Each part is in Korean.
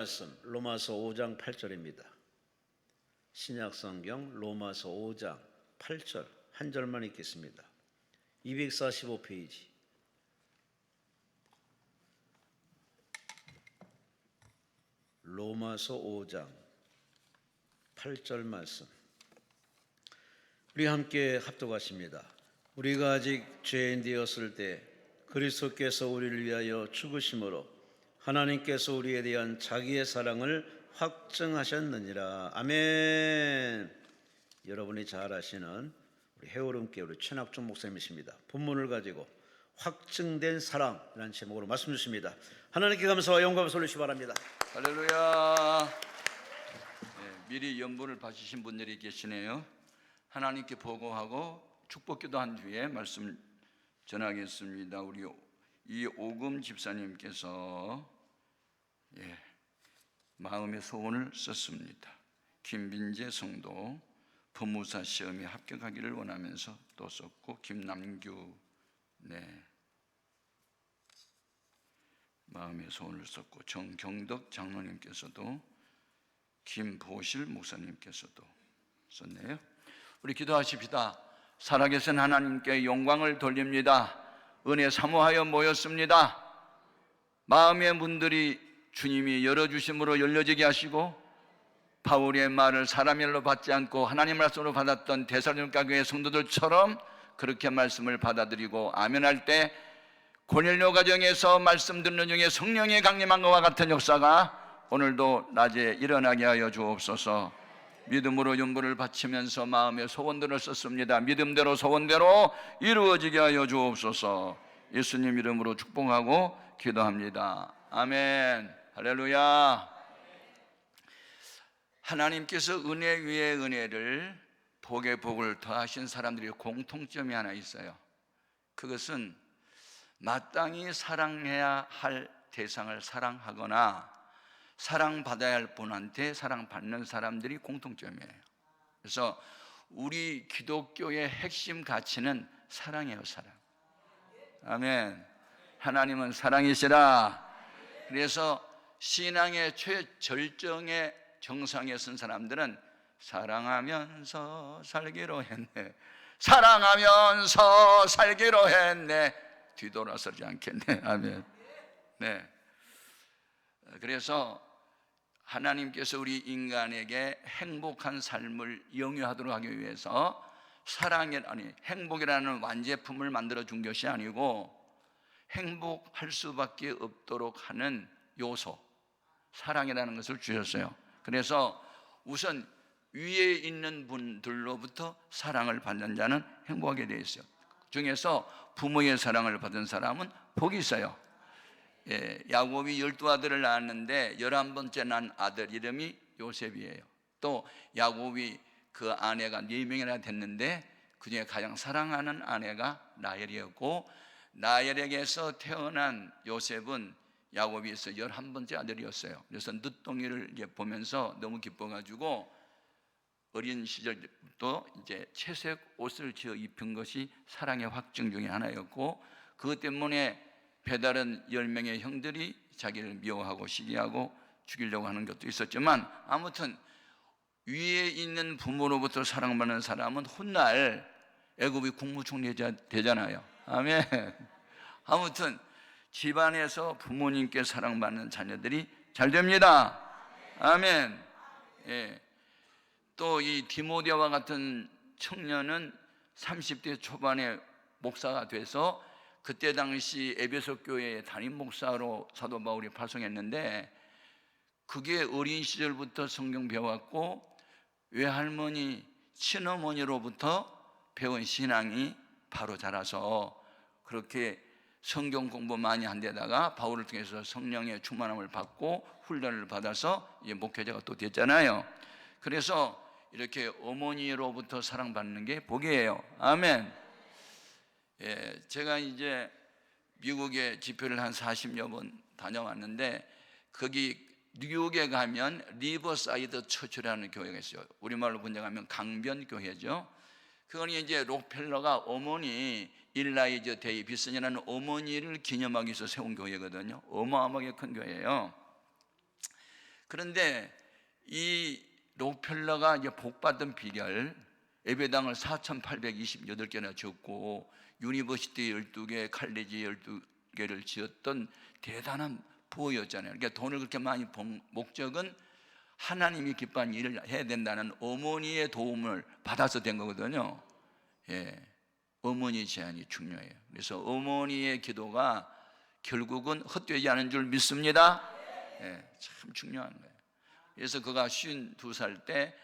말씀 로마서 5장 8절입니다. 신약성경 로마서 5장 8절 한 절만 읽겠습니다. 245페이지. 로마서 5장 8절 말씀. 우리 함께 합독하십니다. 우리가 아직 죄인 되었을 때 그리스도께서 우리를 위하여 죽으심으로 하나님께서 우리에 대한 자기의 사랑을 확증하셨느니라. 아멘. 여러분이 잘 아시는 우리 해오름교회 우리 최낙종 목사님이십니다. 본문을 가지고 확증된 사랑이라는 제목으로 말씀 주십니다. 하나님께 감사와 영광을 돌리시기 바랍니다. 할렐루야. 미리 연분을 받으신 분들이 계시네요. 하나님께 보고하고 축복기도한 뒤에 말씀 전하겠습니다. 우리 이오금 집사님께서 마음의 소원을 썼습니다. 김빈재 성도 법무사 시험에 합격하기를 원하면서 또 썼고, 김남규 마음의 소원을 썼고, 정경덕 장로님께서도, 김보실 목사님께서도 썼네요. 우리 기도하십시다. 살아계신 하나님께 영광을 돌립니다. 은혜 사모하여 모였습니다. 마음의 문들이 주님이 열어주심으로 열려지게 하시고, 바울의 말을 사람의 말로 받지 않고 하나님 말씀으로 받았던 데살로니가 교회 성도들처럼 그렇게 말씀을 받아들이고 아멘할 때 고넬료 가정에서 말씀 듣는 중에 성령의 강림한 것과 같은 역사가 오늘도 낮에 일어나게 하여 주옵소서. 믿음으로 연보를 바치면서 마음의 소원들을 썼습니다. 믿음대로 소원대로 이루어지게 하여 주옵소서. 예수님 이름으로 축복하고 기도합니다. 아멘. 할렐루야. 하나님께서 은혜 위에 은혜를, 복에 복을 더하신 사람들의 공통점이 하나 있어요. 그것은 마땅히 사랑해야 할 대상을 사랑하거나 사랑받아야 할 분한테 사랑받는 사람들이 공통점이에요. 그래서 우리 기독교의 핵심 가치는 사랑이에요. 사랑. 아멘. 하나님은 사랑이시라. 그래서 신앙의 최절정의 정상에 선 사람들은 사랑하면서 살기로 했네, 사랑하면서 살기로 했네, 뒤돌아서지 않겠네. 아멘. 네. 그래서 하나님께서 우리 인간에게 행복한 삶을 영위하도록 하기 위해서 행복이라는 완제품을 만들어 준 것이 아니고 행복할 수밖에 없도록 하는 요소, 사랑이라는 것을 주셨어요. 그래서 우선 위에 있는 분들로부터 사랑을 받는 자는 행복하게 되어 있어요. 중에서 부모의 사랑을 받은 사람은 복이 있어요. 야곱이 12아들을 낳았는데 11번째 난 아들 이름이 요셉이에요. 또 야곱이 그 아내가 4명이나 됐는데 그 중에 가장 사랑하는 아내가 라헬이었고, 라헬에게서 태어난 요셉은 야곱에서 11번째 아들이었어요. 그래서 늦둥이를 보면서 너무 기뻐가지고 어린 시절부터 이제 채색 옷을 지어 입힌 것이 사랑의 확증 중에 하나였고, 그것 때문에 배다른 10명의 형들이 자기를 미워하고 시기하고 죽이려고 하는 것도 있었지만, 아무튼 위에 있는 부모로부터 사랑받는 사람은 훗날 애굽의 국무총리 되잖아요. 아멘. 아무튼 집안에서 부모님께 사랑받는 자녀들이 잘 됩니다. 아멘. 또 이 디모데와 같은 청년은 30대 초반에 목사가 돼서 그때 당시 에베소 교회의 담임 목사로 사도 바울이 파송했는데, 그게 어린 시절부터 성경 배웠고 외할머니, 친어머니로부터 배운 신앙이 바로 자라서 그렇게 성경 공부 많이 한 데다가 바울을 통해서 성령의 충만함을 받고 훈련을 받아서 이제 목회자가 또 됐잖아요. 그래서 이렇게 어머니로부터 사랑받는 게 복이에요. 아멘. 제가 이제 미국에 집회를 한 40여 번 다녀왔는데, 거기 뉴욕에 가면 리버사이드 처치라는 교회가 있어요. 우리말로 번역하면 강변교회죠. 그건 이제 록펠러가 어머니 일라이저 데이비슨이라는 어머니를 기념하기 위해서 세운 교회거든요. 어마어마하게 큰 교회예요. 그런데 이 록펠러가 이제 복받은 비결, 예배당을 4,828개나 짓고 유니버시티 12개, 칼리지 12개를 지었던 대단한 부호였잖아요. 그러니까 돈을 그렇게 많이 번 목적은 하나님이 기뻐하는 일을 해야 된다는 어머니의 도움을 받아서 된 거거든요. 예, 어머니 제안이 중요해요. 그래서 어머니의 기도가 결국은 헛되지 않은 줄 믿습니다. 예, 참 중요한 거예요. 그래서 그가 52살 때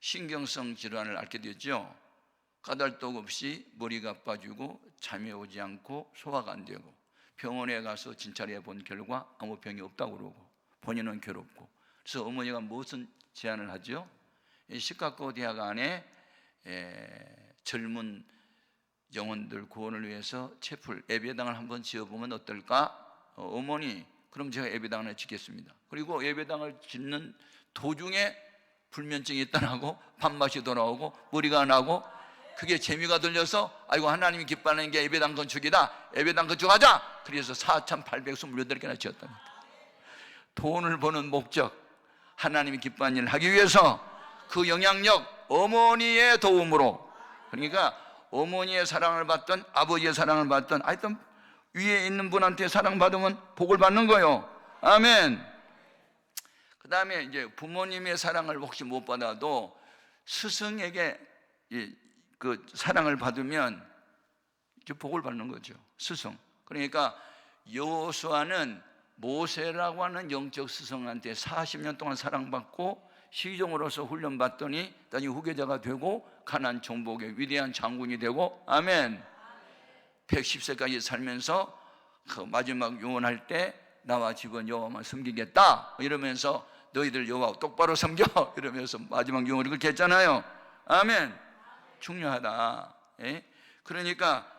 신경성 질환을 앓게 됐죠. 까닭도 없이 머리가 빠지고 잠이 오지 않고 소화가 안 되고 병원에 가서 진찰해 본 결과 아무 병이 없다고 그러고 본인은 괴롭고, 그래서 어머니가 무슨 제안을 하죠? 시카고 대학 안에 젊은 영혼들 구원을 위해서 채플 예배당을 한번 지어보면 어떨까? 어머니, 그럼 제가 예배당을 하나 짓겠습니다. 그리고 예배당을 짓는 도중에 불면증이 있다고 밥맛이 돌아오고 머리가 나고, 그게 재미가 들려서 아이고 하나님이 기뻐하는 게 예배당 건축이다, 예배당 건축하자. 그래서 4,828개나 지었답니다. 돈을 버는 목적, 하나님이 기뻐하는 일을 하기 위해서 그 영향력 어머니의 도움으로, 그러니까 어머니의 사랑을 받던 아버지의 사랑을 받던 하여튼 위에 있는 분한테 사랑받으면 복을 받는 거예요. 아멘. 그 다음에 이제 부모님의 사랑을 혹시 못 받아도 스승에게 그 사랑을 받으면 이제 복을 받는 거죠. 스승. 그러니까 여호수아는 모세라고 하는 영적 스승한테 40년 동안 사랑받고 시종으로서 훈련받더니 나중에 후계자가 되고 가나안 정복의 위대한 장군이 되고, 아멘. 110세까지 살면서 그 마지막 유언할 때 나와 집은 여호와만 섬기겠다 이러면서 너희들 여호와 똑바로 섬겨 이러면서 마지막 유언을 그렇게 했잖아요. 아멘. 중요하다. 예? 그러니까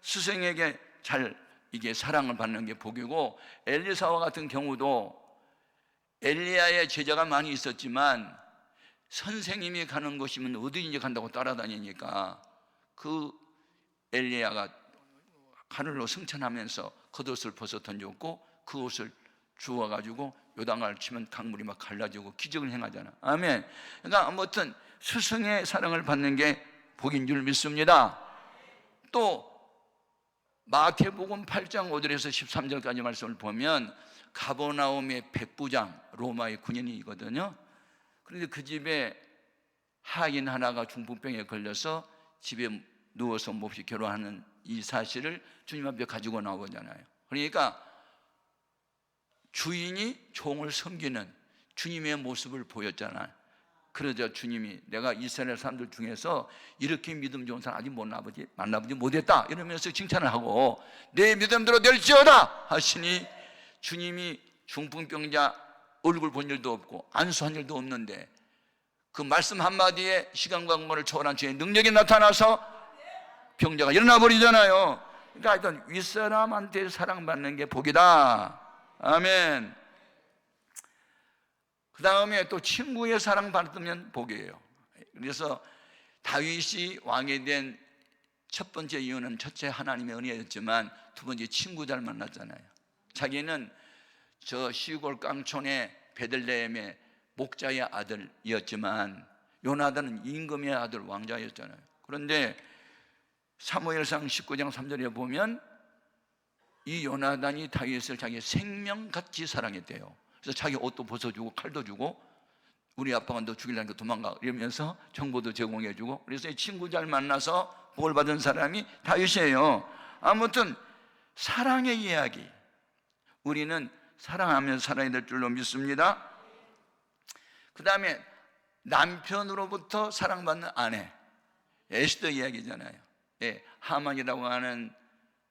스승에게 잘 이게 사랑을 받는 게 복이고, 엘리사와 같은 경우도 엘리야의 제자가 많이 있었지만 선생님이 가는 곳이면 어디든지 간다고 따라다니니까 그 엘리야가 하늘로 승천하면서 겉옷을 벗어 던졌고 그 옷을 주워가지고 요단강을 치면 강물이 막 갈라지고 기적을 행하잖아. 아멘. 그러니까 아무튼 스승의 사랑을 받는 게 복인 줄 믿습니다. 또 마태복음 8장 5절에서 13절까지 말씀을 보면 가버나움의 백부장, 로마의 군인이거든요. 그런데 그 집에 하인 하나가 중풍병에 걸려서 집에 누워서 몹시 괴로워하는 이 사실을 주님 앞에 가지고 나오잖아요. 그러니까 주인이 종을 섬기는 주님의 모습을 보였잖아요. 그러자 주님이 내가 이스라엘 사람들 중에서 이렇게 믿음 좋은 사람 아직 만나보지 못했다 이러면서 칭찬을 하고 내 믿음대로 될지어다 하시니, 주님이 중풍병자 얼굴 본 일도 없고 안수한 일도 없는데 그 말씀 한마디에 시간과 공간을 초월한 주의 능력이 나타나서 병자가 일어나 버리잖아요. 그러니까 하여튼 윗사람한테 사랑받는 게 복이다. 아멘. 그 다음에 또 친구의 사랑받으면 복이에요. 그래서 다윗이 왕이 된 첫 번째 이유는 첫째 하나님의 은혜였지만 두 번째 친구 잘 만났잖아요. 자기는 저 시골 깡촌의 베들레헴의 목자의 아들이었지만 요나단은 임금의 아들 왕자였잖아요. 그런데 사무엘상 19장 3절에 보면 이 요나단이 다윗을 자기 생명같이 사랑했대요. 그래서 자기 옷도 벗어주고 칼도 주고 우리 아빠가 너 죽이려니까 도망가 이러면서 정보도 제공해주고, 그래서 이 친구 잘 만나서 복을 받은 사람이 다윗이에요. 아무튼 사랑의 이야기, 우리는 사랑하면서 살아야 될 줄로 믿습니다. 그 다음에 남편으로부터 사랑받는 아내, 에스더 이야기잖아요. 예, 하만이라고 하는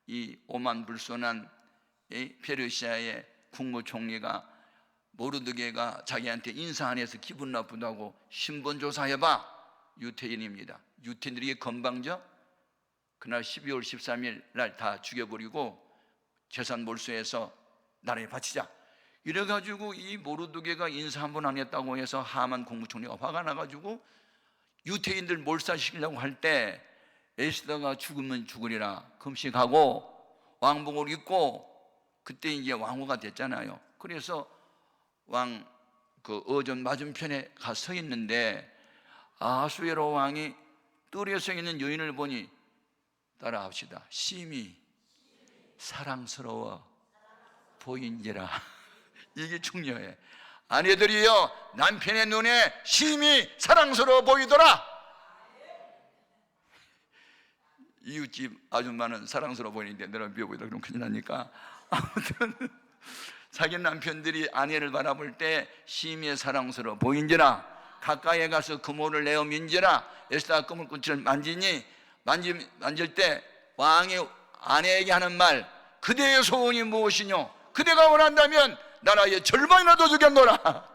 이 오만불손한 페르시아의 국무총리가 모르드게가 자기한테 인사 안 해서 기분 나쁘다고 신분 조사해봐. 유태인입니다. 유태인들이 건방져 그날 12월 13일 날 다 죽여버리고 재산 몰수해서 나라에 바치자 이래가지고 이 모르드게가 인사 한 번 안 했다고 해서 하만 국무총리가 화가 나가지고 유태인들 몰살시키려고 할 때 에스더가 죽으면 죽으리라 금식하고 왕복을 입고 그때 이제 왕후가 됐잖아요. 그래서 왕 그 어전 맞은편에 가 서 있는데 아하수에로 왕이 뜰에 서 있는 여인을 보니, 따라합시다, 심히 사랑스러워 보인지라. 이게 중요해. 아내들이여, 남편의 눈에 심히 사랑스러워 보이더라. 이웃집 아줌마는 사랑스러워 보이는데 내가 미워보이다 그러면 큰일 나니까, 아무튼 자기 남편들이 아내를 바라볼 때 심히 사랑스러워 보인지라. 가까이에 가서 그모를 내어 민지라. 에스더가 그물꽃을 만질 때 왕이 아내에게 하는 말, 그대의 소원이 무엇이뇨? 그대가 원한다면 나라의 절반이라도 주겠노라.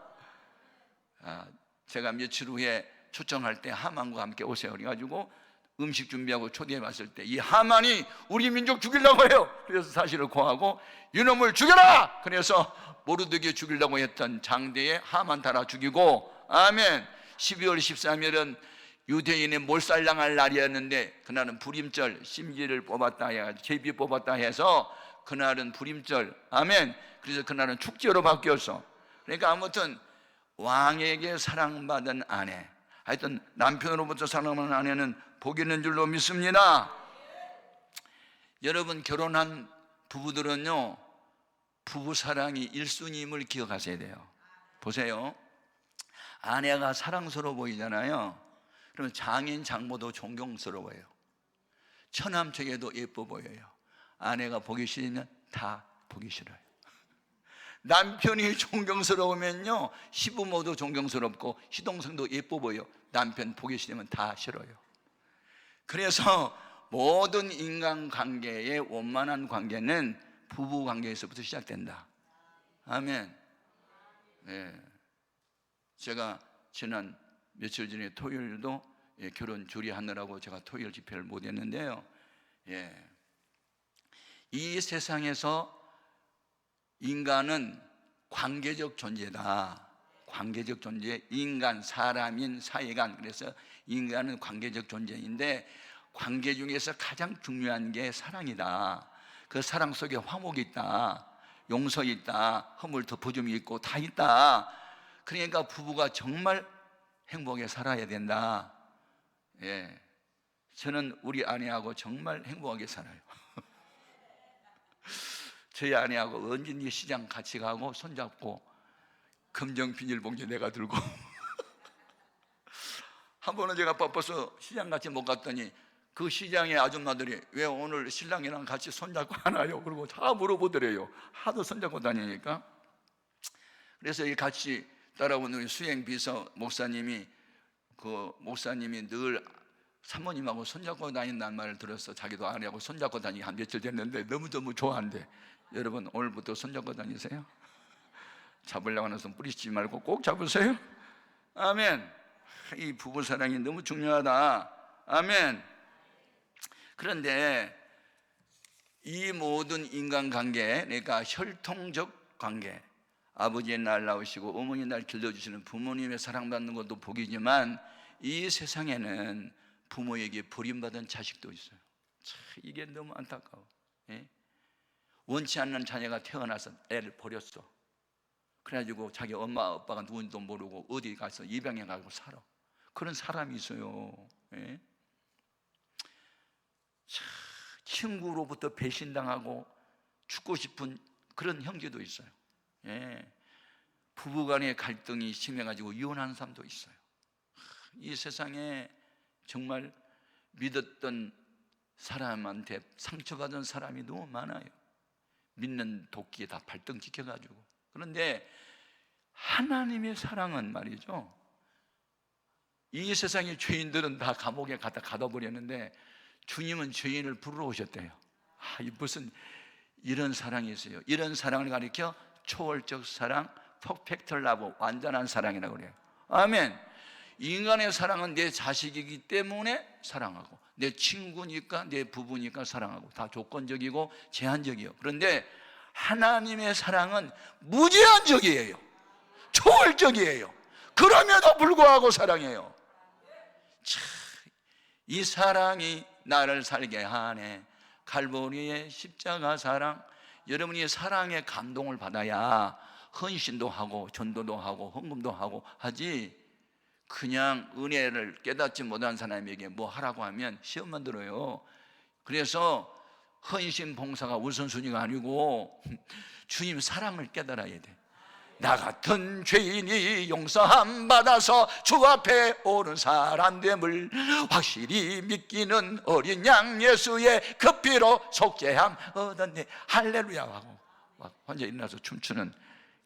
제가 며칠 후에 초청할 때 하만과 함께 오세요 그래가지고 음식 준비하고 초대해 봤을 때 이 하만이 우리 민족 죽이려고 해요. 그래서 사실을 고하고 이놈을 죽여라. 그래서 모르드게 죽이려고 했던 장대에 하만 달아 죽이고, 아멘. 12월 13일은 유대인의 몰살당할 날이었는데 그날은 불임절, 심지를 뽑았다 해가지고 제비 뽑았다 해서 그날은 불임절, 아멘. 그래서 그날은 축제로 바뀌었어. 그러니까 아무튼 왕에게 사랑받은 아내, 하여튼 남편으로부터 사랑받는 아내는 복 있는 줄로 믿습니다. 여러분, 결혼한 부부들은요, 부부 사랑이 1순위임을 기억하셔야 돼요. 보세요, 아내가 사랑스러워 보이잖아요. 그러면 장인 장모도 존경스러워요. 처남처에도 예뻐 보여요. 아내가 보기 싫으면 다 보기 싫어요. 남편이 존경스러우면요, 시부모도 존경스럽고 시동생도 예뻐 보여. 남편 보기 싫으면 다 싫어요. 그래서 모든 인간관계의 원만한 관계는 부부관계에서부터 시작된다. 아멘. 네. 제가 지난 며칠 전에 토요일도 결혼 조리하느라고 제가 토요일 집회를 못 했는데요, 이 세상에서 인간은 관계적 존재다. 관계적 존재, 인간, 사람인, 사회간. 그래서 인간은 관계적 존재인데 관계 중에서 가장 중요한 게 사랑이다. 그 사랑 속에 화목이 있다, 용서 있다, 허물 덮어줌이 있고 다 있다. 그러니까 부부가 정말 행복하게 살아야 된다. 저는 우리 아내하고 정말 행복하게 살아요. 저희 아내하고 언제든지 시장 같이 가고 손잡고 금정 비닐봉지 내가 들고 한 번은 제가 바빠서 시장 같이 못 갔더니 그 시장의 아줌마들이 왜 오늘 신랑이랑 같이 손잡고 하나요? 그러고 다 물어보더래요. 하도 손잡고 다니니까. 그래서 이 같이 따라오는 수행 비서 목사님이 늘 사모님하고 손잡고 다닌다는 말을 들어서 자기도 아내하고 손잡고 다니기 한 며칠 됐는데 너무너무 좋아한대. 여러분, 오늘부터 손잡고 다니세요. 잡으려고 하는 손 뿌리시지 말고 꼭 잡으세요. 아멘. 이 부부사랑이 너무 중요하다. 아멘. 그런데 이 모든 인간관계, 그러니까 혈통적 관계, 아버지의 날 낳으시고 어머니 날 길러주시는 부모님의 사랑받는 것도 복이지만 이 세상에는 부모에게 버림받은 자식도 있어요. 참, 이게 너무 안타까워. 원치 않는 자녀가 태어나서 애를 버렸어. 그래가지고 자기 엄마 아빠가 누군지도 모르고 어디 가서 입양해 가고 살아. 그런 사람이 있어요. 친구로부터 배신당하고 죽고 싶은 그런 형제도 있어요. 부부간의 갈등이 심해가지고 이혼하는 사람도 있어요. 이 세상에 정말 믿었던 사람한테 상처받은 사람이 너무 많아요. 믿는 도끼에 다 발등 찍혀가지고. 그런데 하나님의 사랑은 말이죠, 이 세상의 죄인들은 다 감옥에 가둬버렸는데 주님은 죄인을 부르러 오셨대요. 무슨 이런 사랑이 있어요. 이런 사랑을 가리켜 초월적 사랑, 퍼펙트 러브, 완전한 사랑이라고 그래요. 아멘. 인간의 사랑은 내 자식이기 때문에 사랑하고, 내 친구니까, 내 부부니까 사랑하고, 다 조건적이고 제한적이에요. 그런데 하나님의 사랑은 무제한적이에요. 초월적이에요. 그럼에도 불구하고 사랑해요. 참, 이 사랑이 나를 살게 하네. 칼보리의 십자가 사랑. 여러분이 사랑의 감동을 받아야 헌신도 하고 전도도 하고 헌금도 하고 하지, 그냥 은혜를 깨닫지 못한 사람에게 뭐 하라고 하면 시험만 들어요. 그래서 헌신 봉사가 우선순위가 아니고 주님 사랑을 깨달아야 돼. 나 같은 죄인이 용서함 받아서 주 앞에 오는 사람됨을 확실히 믿기는 어린 양 예수의 그 피로 속죄함 얻었네. 할렐루야 하고 막 혼자 일어나서 춤추는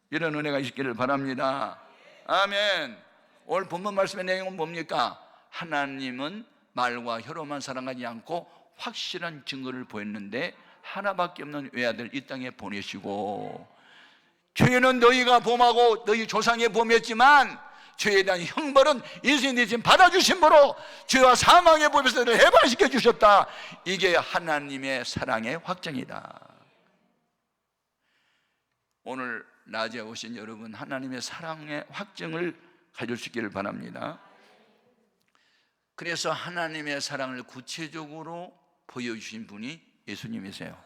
이런 은혜가 있기를 바랍니다. 아멘. 오늘 본문 말씀의 내용은 뭡니까? 하나님은 말과 혀로만 사랑하지 않고 확실한 증거를 보였는데 하나밖에 없는 외아들 이 땅에 보내시고, 죄는 너희가 범하고 너희 조상이 범했지만 죄에 대한 형벌은 예수님 대신 받아주심으로 죄와 사망의 법에서 해방시켜 주셨다. 이게 하나님의 사랑의 확정이다. 오늘 낮에 오신 여러분, 하나님의 사랑의 확정을 가질 수 있기를 바랍니다. 그래서 하나님의 사랑을 구체적으로 보여주신 분이 예수님이세요.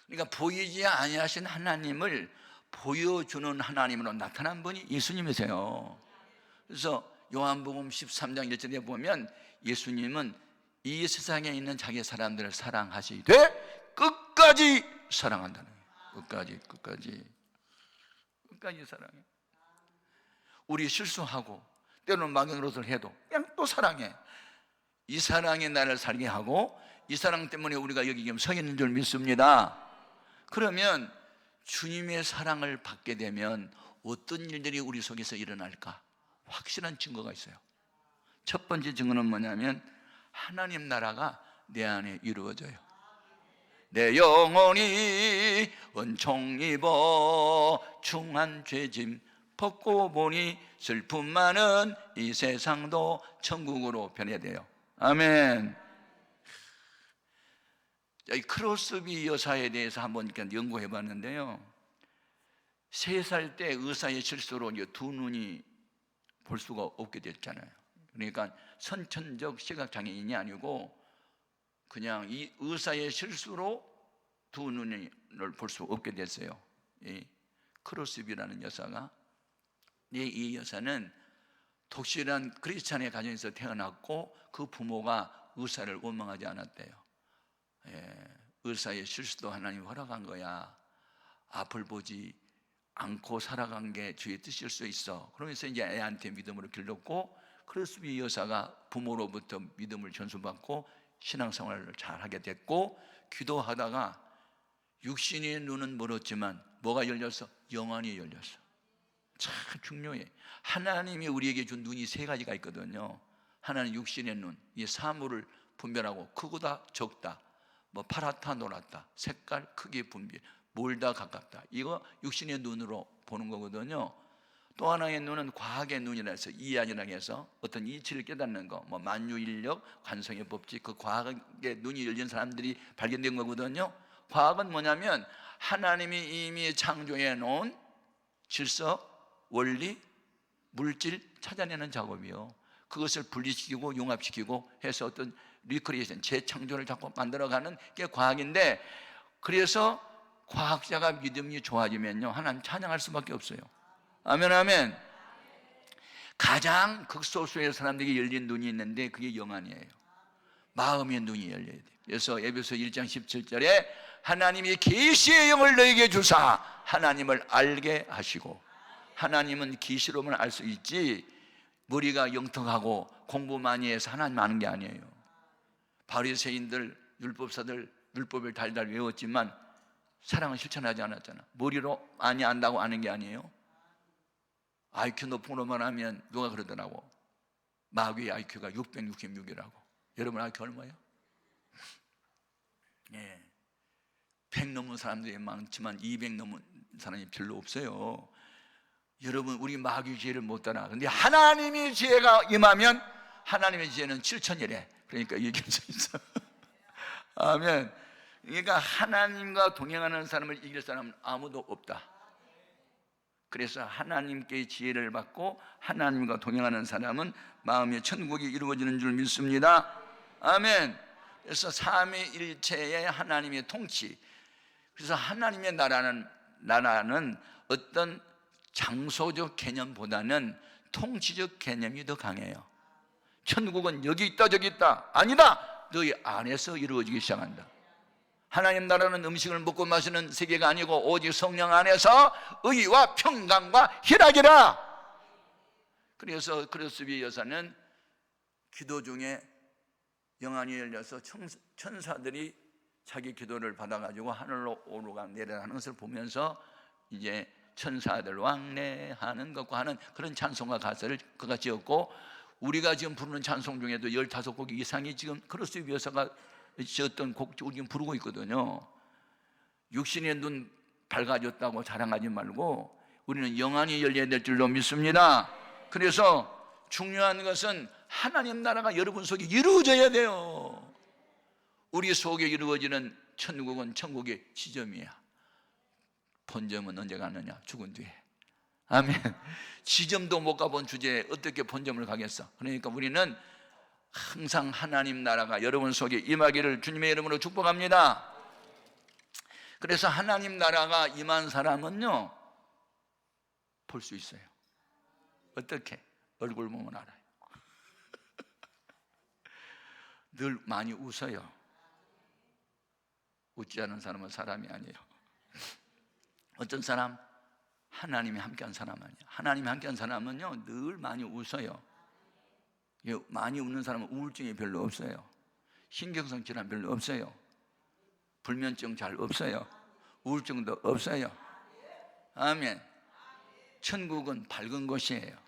그러니까 보이지 아니하신 하나님을 보여주는 하나님으로 나타난 분이 예수님이세요. 그래서 요한복음 13장 1절에 보면 예수님은 이 세상에 있는 자기 사람들을 사랑하시되 끝까지 사랑한다는 거예요. 끝까지 사랑해. 우리 실수하고 때로는 막연로를 해도 그냥 또 사랑해. 이 사랑이 나를 살게 하고 이 사랑 때문에 우리가 여기 지금 서 있는 줄 믿습니다. 그러면 주님의 사랑을 받게 되면 어떤 일들이 우리 속에서 일어날까? 확실한 증거가 있어요. 첫 번째 증거는 뭐냐면 하나님 나라가 내 안에 이루어져요. 내 영혼이 은총 입어 중한 죄짐 벗고 보니 슬픔 많은 이 세상도 천국으로 변해야 돼요. 아멘. 이 크로스비 여사에 대해서 한번 연구해 봤는데요, 3살 때 의사의 실수로 두 눈이 볼 수가 없게 됐잖아요. 그러니까 선천적 시각장애인이 아니고 그냥 이 의사의 실수로 두 눈을 볼 수 없게 됐어요. 이 크로스비라는 여사가, 이 여사는 독실한 크리스찬의 가정에서 태어났고 그 부모가 의사를 원망하지 않았대요. 의사의 실수도 하나님이 허락한 거야. 앞을 보지 않고 살아간 게 주의 뜻일 수 있어. 그러면서 이제 애한테 믿음으로 길렀고, 크로스비 여사가 부모로부터 믿음을 전수받고 신앙생활을 잘하게 됐고, 기도하다가 육신의 눈은 멀었지만 뭐가 열렸어? 영안이 열렸어. 참 중요해. 하나님이 우리에게 준 눈이 3가지가 있거든요. 하나는 육신의 눈, 이 사물을 분별하고 크고다 적다, 뭐 파랗다 노랗다, 색깔 크기 분별, 멀다 가깝다, 이거 육신의 눈으로 보는 거거든요. 또 하나의 눈은 과학의 눈이라 해서 이해하기라 해서 어떤 이치를 깨닫는 거, 뭐 만유인력, 관성의 법칙, 그 과학의 눈이 열린 사람들이 발견된 거거든요. 과학은 뭐냐면 하나님이 이미 창조해 놓은 질서, 원리, 물질 찾아내는 작업이요. 그것을 분리시키고 융합시키고 해서 어떤 리크리에이션, 재창조를 자꾸 만들어가는 게 과학인데, 그래서 과학자가 믿음이 좋아지면요 하나님 찬양할 수밖에 없어요. 아멘 아멘. 가장 극소수의 사람들에게 열린 눈이 있는데 그게 영안이에요. 마음의 눈이 열려야 돼요. 그래서 에베소 1장 17절에 하나님이 계시의 영을 너에게 주사 하나님을 알게 하시고, 하나님은 계시로만 알 수 있지 머리가 영특하고 공부 많이 해서 하나님 아는 게 아니에요. 바리새인들, 율법사들 율법을 달달 외웠지만 사랑은 실천하지 않았잖아. 머리로 많이 안다고 아는 게 아니에요. IQ 높은 것만 하면 누가 그러더라고, 마귀의 IQ가 666이라고. 여러분 IQ 얼마예요? 100 넘은 사람들이 많지만 200 넘은 사람이 별로 없어요. 여러분 우리 마귀 지혜를 못 따라. 근데 하나님의 지혜가 임하면 하나님의 지혜는 7천이래. 그러니까 이길 수 있어. 아멘. 그러니까 하나님과 동행하는 사람을 이길 사람은 아무도 없다. 그래서 하나님께 지혜를 받고 하나님과 동행하는 사람은 마음의 천국이 이루어지는 줄 믿습니다. 아멘. 그래서 삼위일체의 하나님의 통치, 그래서 하나님의 나라는 나라는 어떤 장소적 개념보다는 통치적 개념이 더 강해요. 천국은 여기 있다 저기 있다, 아니다, 너희 안에서 이루어지기 시작한다. 하나님 나라는 음식을 먹고 마시는 세계가 아니고 오직 성령 안에서 의와 평강과 희락이라. 그래서 크로스비 여사는 기도 중에 영안이 열려서 천사들이 자기 기도를 받아가지고 하늘로 오르락 내려가는 것을 보면서 이제 천사들 왕래하는 것과 하는 그런 찬송가 가사를 그가 지었고, 우리가 지금 부르는 찬송 중에도 15곡 이상이 지금 크로스비 여사가 지었던 곡 우리 지금 부르고 있거든요. 육신의 눈 밝아졌다고 자랑하지 말고 우리는 영안이 열려야 될 줄로 믿습니다. 그래서 중요한 것은 하나님 나라가 여러분 속에 이루어져야 돼요. 우리 속에 이루어지는 천국은 천국의 지점이야. 본점은 언제 가느냐? 죽은 뒤에. 아멘. 지점도 못 가본 주제에 어떻게 본점을 가겠어? 그러니까 우리는 항상 하나님 나라가 여러분 속에 임하기를 주님의 이름으로 축복합니다. 그래서 하나님 나라가 임한 사람은요, 볼 수 있어요. 어떻게? 얼굴 보면 알아요. 늘 많이 웃어요. 웃지 않은 사람은 사람이 아니에요. 어떤 사람? 하나님이 함께한 사람 아니에요. 하나님이 함께한 사람은요, 늘 많이 웃어요. 많이 웃는 사람은 우울증이 별로 없어요. 신경성 질환 별로 없어요. 불면증 잘 없어요. 우울증도 없어요. 아멘. 천국은 밝은 곳이에요.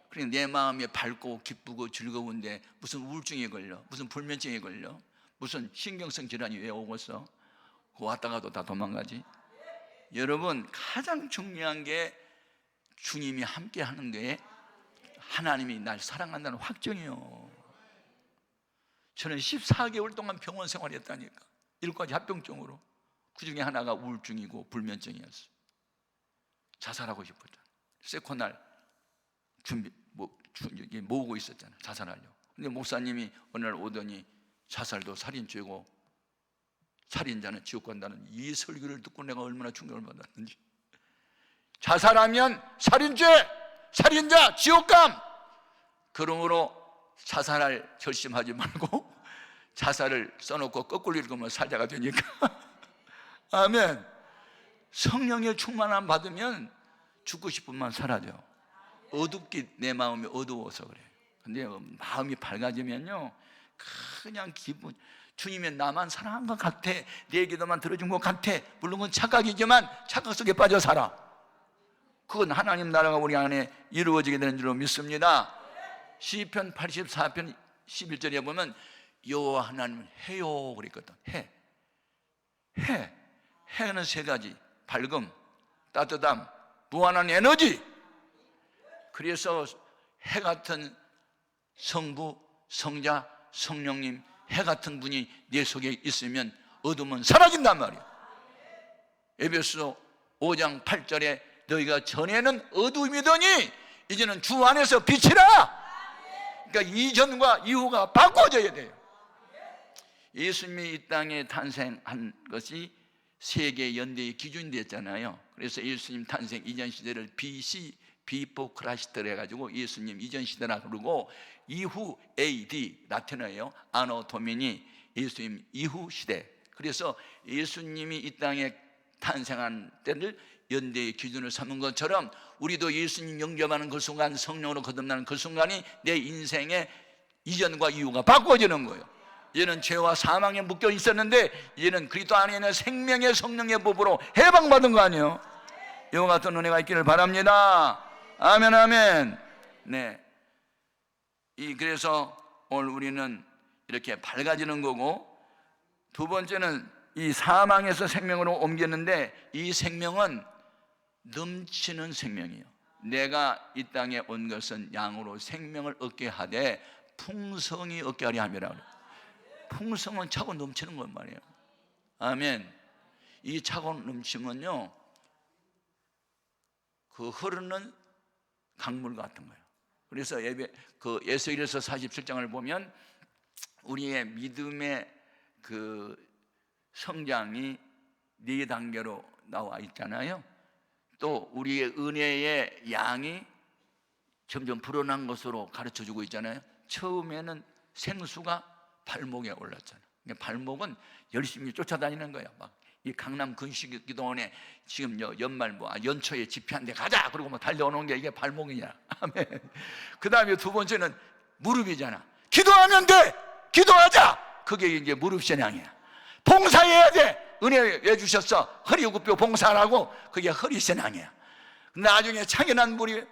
그러니까 내 마음이 밝고 기쁘고 즐거운데 무슨 우울증이 걸려? 무슨 불면증이 걸려? 무슨 신경성 질환이 왜 오겠어? 그 왔다가도 다 도망가지. 여러분, 가장 중요한 게 주님이 함께 하는 게 하나님이 날 사랑한다는 확정이에요. 저는 14개월 동안 병원 생활했다니까. 7가지 합병증으로. 그 중에 하나가 우울증이고 불면증이었어요. 자살하고 싶었잖아요. 세코날 모으고 있었잖아요. 자살하려고. 근데 목사님이 어느 날 오더니 자살도 살인죄고 살인자는 지옥 간다는 이 설교를 듣고 내가 얼마나 충격을 받았는지. 자살하면 살인죄, 살인자 지옥감. 그러므로 자살할 결심하지 말고 자살을 써놓고 거꾸로 읽으면 살자가 되니까. 아멘. 성령의 충만함 받으면 죽고 싶으면 사라져. 어둡게 내 마음이 어두워서 그래요. 근데 마음이 밝아지면요, 그냥 기분, 주님이 나만 사랑한 것 같아, 내 기도만 들어준 것 같아. 물론 그건 착각이지만 착각 속에 빠져 살아. 그건 하나님 나라가 우리 안에 이루어지게 되는 줄로 믿습니다. 시편 84편 11절에 보면 여호와 하나님은 해요 그랬거든. 해는 3가지. 밝음, 따뜻함, 무한한 에너지. 그래서 해 같은 성부, 성자, 성령님, 해 같은 분이 내 속에 있으면 어둠은 사라진단 말이에요. 에베소 5장 8절에 너희가 전에는 어둠이더니 이제는 주 안에서 빛이라. 그러니까 이전과 이후가 바꿔져야 돼요. 예수님이 이 땅에 탄생한 것이 세계 연대의 기준이 됐잖아요. 그래서 예수님 탄생 이전 시대를 BC, 비포 크라시트를 해가지고 예수님 이전 시대라 그러고, 이후 AD 라틴어예요. 아노 도미니, 예수님 이후 시대. 그래서 예수님이 이 땅에 탄생한 때를 연대의 기준을 삼은 것처럼 우리도 예수님 영접하는 그 순간, 성령으로 거듭나는 그 순간이 내 인생의 이전과 이후가 바꿔지는 거예요. 얘는 죄와 사망에 묶여 있었는데 얘는 그리스도 안에 있는 생명의 성령의 법으로 해방받은 거 아니에요? 이와 같은 은혜가 있기를 바랍니다. 아멘, 아멘. 네. 그래서 오늘 우리는 이렇게 밝아지는 거고, 두 번째는 이 사망에서 생명으로 옮겼는데 이 생명은 넘치는 생명이에요. 내가 이 땅에 온 것은 양으로 생명을 얻게 하되 풍성히 얻게 하려 함이라. 풍성은 차고 넘치는 건 말이에요. 아멘. 이 차고 넘치면요, 그 흐르는 강물 같은 거예요. 그래서 에스겔서 47장을 보면 우리의 믿음의 그 성장이 4단계로 나와 있잖아요. 또 우리의 은혜의 양이 점점 불어난 것으로 가르쳐주고 있잖아요. 처음에는 생수가 발목에 올랐잖아요. 발목은 열심히 쫓아다니는 거예요. 막 이 강남 근식기도원에 지금 연말 연초에 집회한데 가자 그러고 막 달려오는 게 이게 발목이냐. 아멘. 그 다음에 두 번째는 무릎이잖아. 기도하면 돼. 기도하자. 그게 이제 무릎 신앙이야. 봉사해야 돼. 은혜 왜 주셨어? 허리 구뼈 봉사하라고. 그게 허리 신앙이야. 나중에 창연한 물이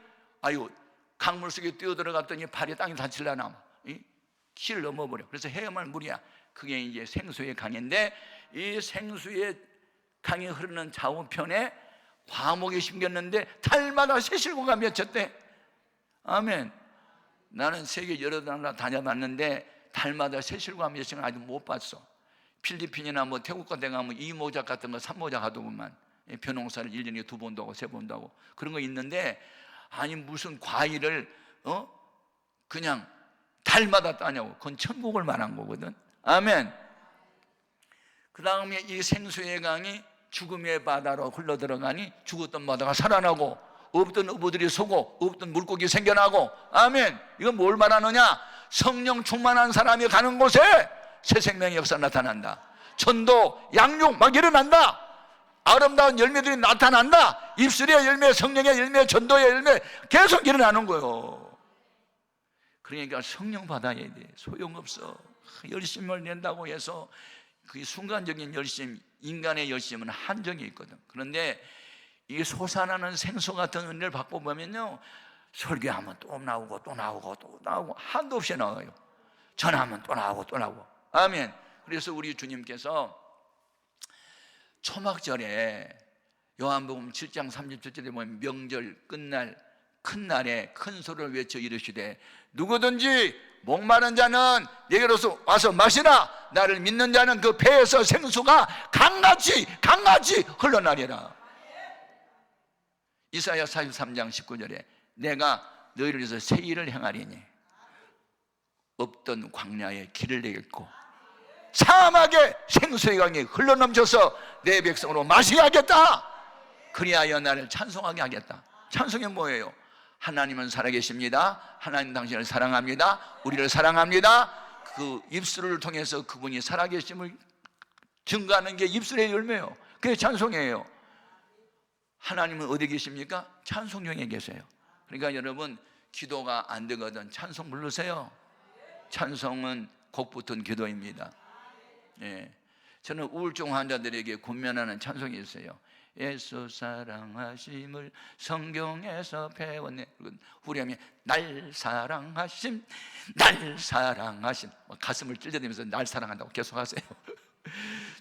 강물 속에 뛰어들어갔더니 발이 땅에 닿치려나 키를 넘어버려. 그래서 헤엄할 물이야. 그게 이제 생수의 강인데, 이 생수의 강이 흐르는 좌우편에 과목이 심겼는데 달마다 새실고가 맺혔대. 아멘. 나는 세계 여러 나라 다녀봤는데 달마다 새실고가 맺힌 걸 아직 못 봤어. 필리핀이나 태국 같은 데 가면 이모작 같은 거 3모작 하더구만. 벼농사를 1년에 2번도 하고 3번도 하고 그런 거 있는데, 아니 무슨 과일을 그냥 달마다 따냐고. 그건 천국을 말한 거거든. 아멘. 그 다음에 이 생수의 강이 죽음의 바다로 흘러들어가니 죽었던 바다가 살아나고, 없던 어부들이 서고, 없던 물고기 생겨나고. 아멘. 이건 뭘 말하느냐? 성령 충만한 사람이 가는 곳에 새 생명의 역사 나타난다. 전도, 양육 막 일어난다. 아름다운 열매들이 나타난다. 입술의 열매, 성령의 열매, 전도의 열매 계속 일어나는 거예요. 그러니까 성령 받아야 돼. 소용없어. 열심을 낸다고 해서 그 순간적인 열심, 인간의 열심은 한정이 있거든. 그런데 이 솟아나는 생수 같은 은혜를 받고 보면요, 설교하면 또 나오고 또 나오고 또 나오고 한도 없이 나와요. 전하면 또 나오고 또 나오고. 아멘. 그래서 우리 주님께서 초막절에 요한복음 7장 37절에 보면 명절 끝날 큰 날에 큰 소리를 외쳐 이르시되 누구든지 목마른 자는 내게로서 와서 마시라. 나를 믿는 자는 그 배에서 생수가 강같이 흘러나리라. 이사야 43장 19절에 내가 너희를 위해서 새 일을 행하리니 없던 광야에 길을 내겠고 사막에 생수의 강이 흘러넘쳐서 내 백성으로 마시게 하겠다. 그리하여 나를 찬송하게 하겠다. 찬송이 뭐예요? 하나님은 살아계십니다. 하나님 당신을 사랑합니다. 우리를 사랑합니다. 그 입술을 통해서 그분이 살아계심을 증거하는 게 입술의 열매예요. 그게 찬송이에요. 하나님은 어디 계십니까? 찬송경에 계세요. 그러니까 여러분, 기도가 안 되거든 찬송 부르세요. 찬송은 곡 붙은 기도입니다. 예. 저는 우울증 환자들에게 권면하는 찬송이 있어요. 예수 사랑하심을 성경에서 배웠네. 후렴이 날 사랑하심, 날 사랑하심. 가슴을 찔러대면서 날 사랑한다고 계속 하세요.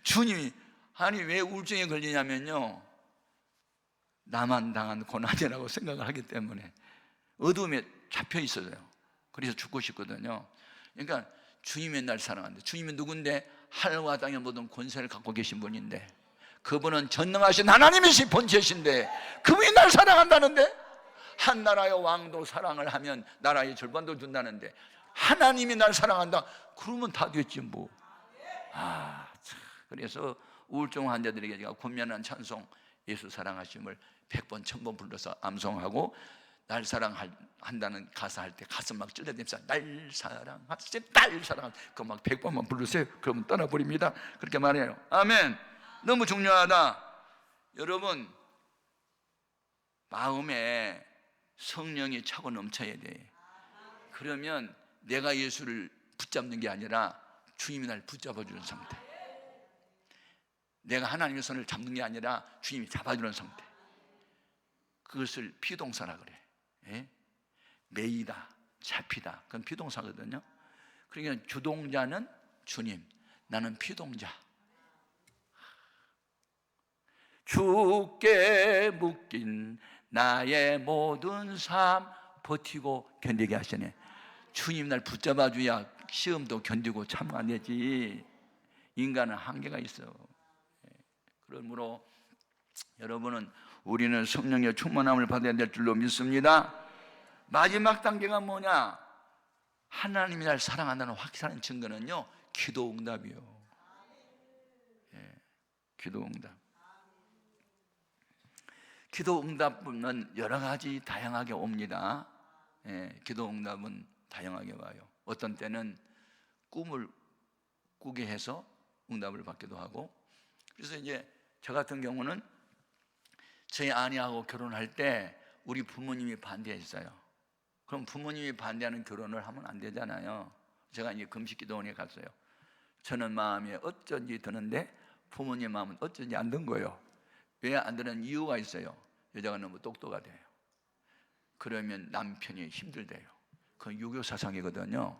주님이 아니 왜 우울증에 걸리냐면요, 나만 당한 고난이라고 생각을 하기 때문에 어두움에 잡혀 있어요. 그래서 죽고 싶거든요. 그러니까 주님이 날 사랑한다. 주님이 누군데? 하늘과 땅의 모든 권세를 갖고 계신 분인데, 그분은 전능하신 하나님이신 본체신데 그분이 날 사랑한다는데, 한 나라의 왕도 사랑을 하면 나라의 절반도 준다는데 하나님이 날 사랑한다 그러면 다 됐지 뭐. 그래서 우울증 환자들에게 제가 권면한 찬송, 예수 사랑하심을 100번 1000번 불러서 암송하고, 날 사랑한다는 가사 할 때 가슴 막 찔러대면서 날 사랑하심, 날 사랑하심 그거 막 100번만 부르세요. 그러면 떠나버립니다. 그렇게 말해요. 아멘. 너무 중요하다. 여러분, 마음에 성령이 차고 넘쳐야 돼. 그러면 내가 예수를 붙잡는 게 아니라 주님이 날 붙잡아주는 상태. 내가 하나님의 손을 잡는 게 아니라 주님이 잡아주는 상태. 그것을 비동사라 그래. 예? 매이다, 잡히다. 그건 비동사거든요. 그러니까 주동자는 주님, 나는 비동자. 주께 묶인 나의 모든 삶 버티고 견디게 하시네. 주님 날 붙잡아줘야 시험도 견디고 참아내지. 인간은 한계가 있어. 그러므로 여러분은 우리는 성령의 충만함을 받아야 될 줄로 믿습니다. 마지막 단계가 뭐냐? 하나님이 날 사랑한다는 확실한 증거는요, 기도 응답이요. 예, 기도 응답. 기도 응답은 여러 가지 다양하게 옵니다. 예, 기도 응답은 다양하게 와요. 어떤 때는 꿈을 꾸게 해서 응답을 받기도 하고. 그래서 이제 저 같은 경우는 저희 아내하고 결혼할 때 우리 부모님이 반대했어요. 그럼 부모님이 반대하는 결혼을 하면 안 되잖아요. 제가 이제 금식기도원에 갔어요. 저는 마음에 어쩐지 드는데 부모님 마음은 어쩐지 안 든 거예요. 왜 안 드는 이유가 있어요. 여자가 너무 똑똑하대요. 그러면 남편이 힘들대요. 그건 유교 사상이거든요.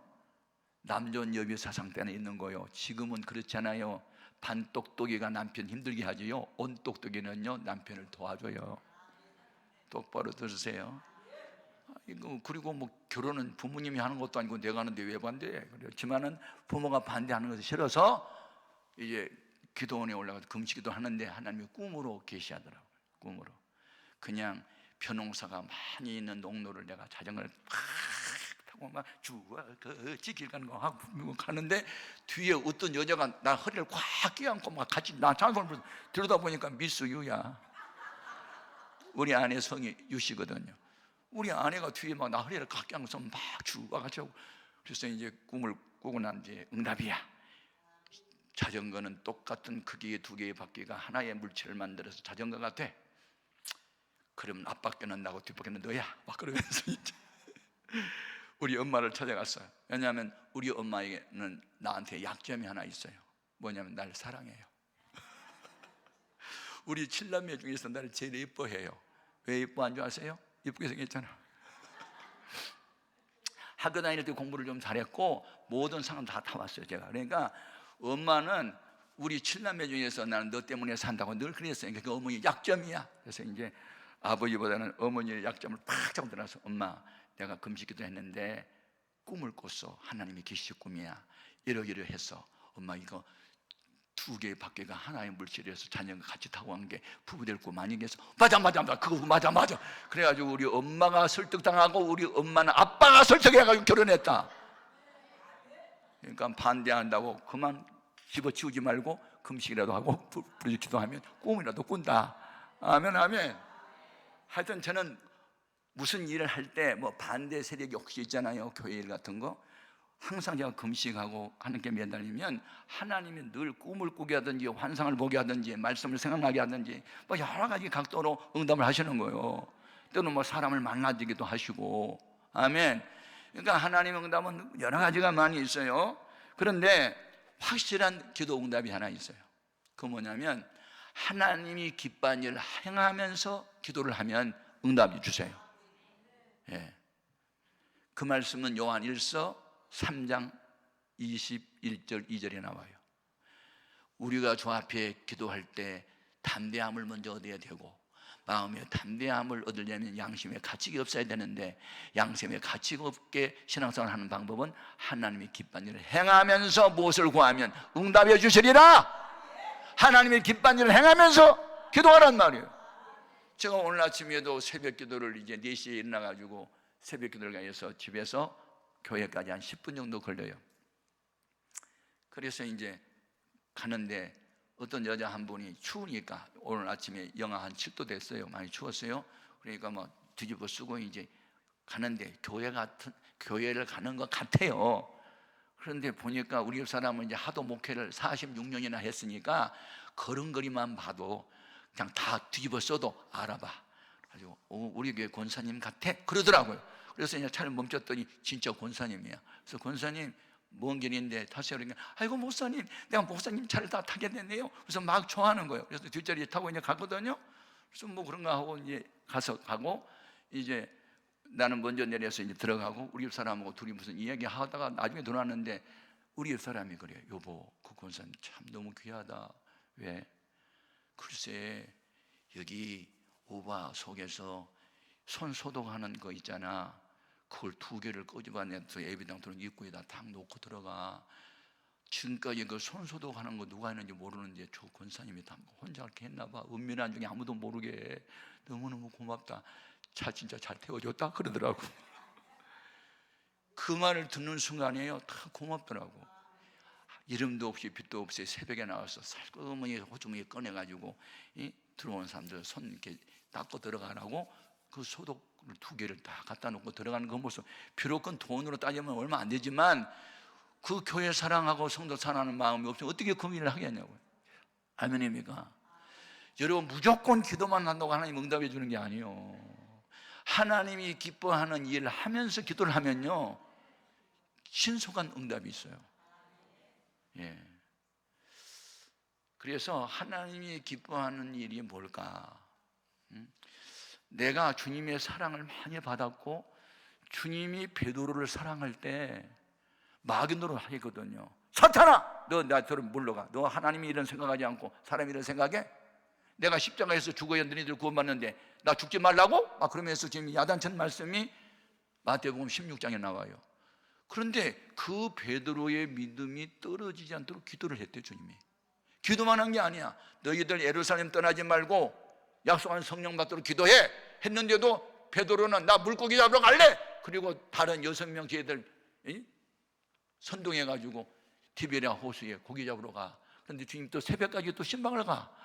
남존 여비 사상 때는 있는 거예요. 지금은 그렇잖아요. 반똑똑이가 남편 힘들게 하지요, 온똑똑이는요 남편을 도와줘요. 똑바로 들으세요. 그리고 뭐 결혼은 부모님이 하는 것도 아니고 내가 하는데 왜 반대해? 그렇지만은 부모가 반대하는 것이 싫어서 이제 기도원에 올라가서 금식기도 하는데 하나님이 꿈으로 계시하더라고요. 꿈으로 그냥 벼농사가 많이 있는 농로를 내가 자전거를 팍 타고 막 주워거지 길 가는 거 하고 가는데 뒤에 어떤 여자가 나 허리를 꽉 끼안고 막 같이 나 장소를 들여다 보니까 미스 유야. 우리 아내 성이 유씨거든요. 우리 아내가 뒤에 막 나 허리를 꽉 끼안고서 막 주워가지고. 그래서 이제 꿈을 꾸고 난 뒤에 응답이야. 자전거는 똑같은 크기의 두 개의 바퀴가 하나의 물체를 만들어서 자전거가 돼. 그러면 앞바퀴는 나고 뒷바퀴는 너야. 막 그러면서 이제 우리 엄마를 찾아갔어요. 왜냐하면 우리 엄마에게는 나한테 약점이 하나 있어요. 뭐냐면 날 사랑해요. 우리 7남매 중에서 나를 제일 예뻐해요. 왜 예뻐한 줄 아세요? 예쁘게 생겼잖아. 학교 다닐 때 공부를 좀 잘했고 모든 상은 다 타왔어요 제가. 그러니까 엄마는 우리 7남매 중에서 나는 너 때문에 산다고 늘 그랬어요. 그러니까 그 어머니 약점이야. 그래서 이제 아버지보다는 어머니의 약점을 팍 잡고 들어서 엄마 내가 금식기도 했는데 꿈을 꿨어. 하나님이 계시의 꿈이야. 이러이러해서 엄마 이거 두 개의 바퀴가 하나의 물질이어서 자녀가 같이 타고 간 게 부부될 꿈 아니겠어? 맞아 그거 맞아. 그래가지고 우리 엄마가 설득당하고 우리 엄마는 아빠가 설득해가지고 결혼했다. 그러니까 반대한다고 그만 집어치우지 말고 금식이라도 하고 부르짖 기도하면 꿈이라도 꾼다. 아멘. 하여튼 저는 무슨 일을 할 때 뭐 반대 세력이 혹시 있잖아요. 교회 일 같은 거 항상 제가 금식하고 하는 게 매달리면 하나님이 늘 꿈을 꾸게 하든지 환상을 보게 하든지 말씀을 생각나게 하든지 뭐 여러 가지 각도로 응답을 하시는 거예요. 또는 뭐 사람을 만나지기도 하시고. 아멘. 그러니까 하나님의 응답은 여러 가지가 많이 있어요. 그런데 확실한 기도 응답이 하나 있어요. 그 뭐냐면 하나님이 기뻐하는 일을 행하면서 기도를 하면 응답이 주세요. 예. 그 말씀은 요한 1서 3장 21절 2절에 나와요. 우리가 주 앞에 기도할 때 담대함을 먼저 얻어야 되고 마음에 담대함을 얻으려면 양심에 가치가 없어야 되는데 양심에 가치가 없게 신앙생활을 하는 방법은 하나님의 기뻐하는 일을 행하면서 무엇을 구하면 응답해 주시리라. 하나님의 기뻐하는 일을 행하면서 기도하란 말이에요. 제가 오늘 아침에도 새벽 기도를 이제 4시에 일어나가지고 새벽 기도를 가해서 집에서 교회까지 한 10분 정도 걸려요. 그래서 이제 가는데 어떤 여자 한 분이 추우니까 오늘 아침에 영하 한 7도 됐어요. 많이 추웠어요. 그러니까 뭐 뒤집어 쓰고 이제 가는데 교회를 가는 것 같아요. 그런데 보니까 우리 사람은 이제 하도 목회를 46년이나 했으니까 걸음걸이만 봐도 그냥 다 뒤집어 써도 알아봐. 가지고 우리 교회 권사님 같아 그러더라고요. 그래서 이제 차를 멈췄더니 진짜 권사님이야. 그래서 권사님 먼 길인데 타세요. 그러니까 아이고 목사님, 내가 목사님 차를 다 타게 됐네요. 그래서 막 좋아하는 거예요. 그래서 뒷자리에 타고 이제 가거든요. 그래서 뭐 그런가 하고 이제 가고 이제 나는 먼저 내려서 이제 들어가고 우리 집 사람하고 둘이 무슨 이야기 하다가 나중에 돌아왔는데 우리 집 사람이 그래요. 여보, 그 권사님 참 너무 귀하다. 왜? 글쎄 여기 오바 속에서 손 소독하는 거 있잖아. 그걸 2개를 끄집어내서 예배당처럼 입구에다 탁 놓고 들어가. 지금까지 그 손 소독하는 거 누가 했는지 모르는데 저 권사님이 다 혼자 그렇게 했나 봐. 은밀한 중에 아무도 모르게. 너무너무 고맙다. 차 진짜 잘 태워줬다 그러더라고. 그 말을 듣는 순간이에요. 다 고맙더라고. 이름도 없이 빛도 없이 새벽에 나와서 살그머니 호주머니 꺼내가지고 들어온 사람들 손 이렇게 닦고 들어가라고 그 소독을 2개를 다 갖다 놓고 들어가는 그 모습, 비록 그건 돈으로 따지면 얼마 안 되지만 그 교회 사랑하고 성도 사랑하는 마음이 없으면 어떻게 그 일을 하겠냐고요. 아멘입니까? 여러분, 무조건 기도만 한다고 하나님 응답해 주는 게 아니에요. 하나님이 기뻐하는 일을 하면서 기도를 하면요, 신속한 응답이 있어요. 예. 그래서 하나님이 기뻐하는 일이 뭘까? 내가 주님의 사랑을 많이 받았고 주님이 베드로를 사랑할 때 마귀노릇 하거든요. 사탄아, 너 나처럼 물러가. 너 하나님이 이런 생각하지 않고 사람이 이런 생각해? 내가 십자가에서 죽어야 너희들 구원받는데 나 죽지 말라고? 그러면서 지금 야단친 말씀이 마태복음 16장에 나와요. 그런데 그 베드로의 믿음이 떨어지지 않도록 기도를 했대요. 주님이 기도만 한 게 아니야. 너희들 예루살렘 떠나지 말고 약속한 성령 받도록 기도해 했는데도 베드로는 나 물고기 잡으러 갈래. 그리고 다른 6명 쟤들 선동해가지고 디베랴 호수에 고기 잡으러 가. 그런데 주님 또 새벽까지 또 신방을 가.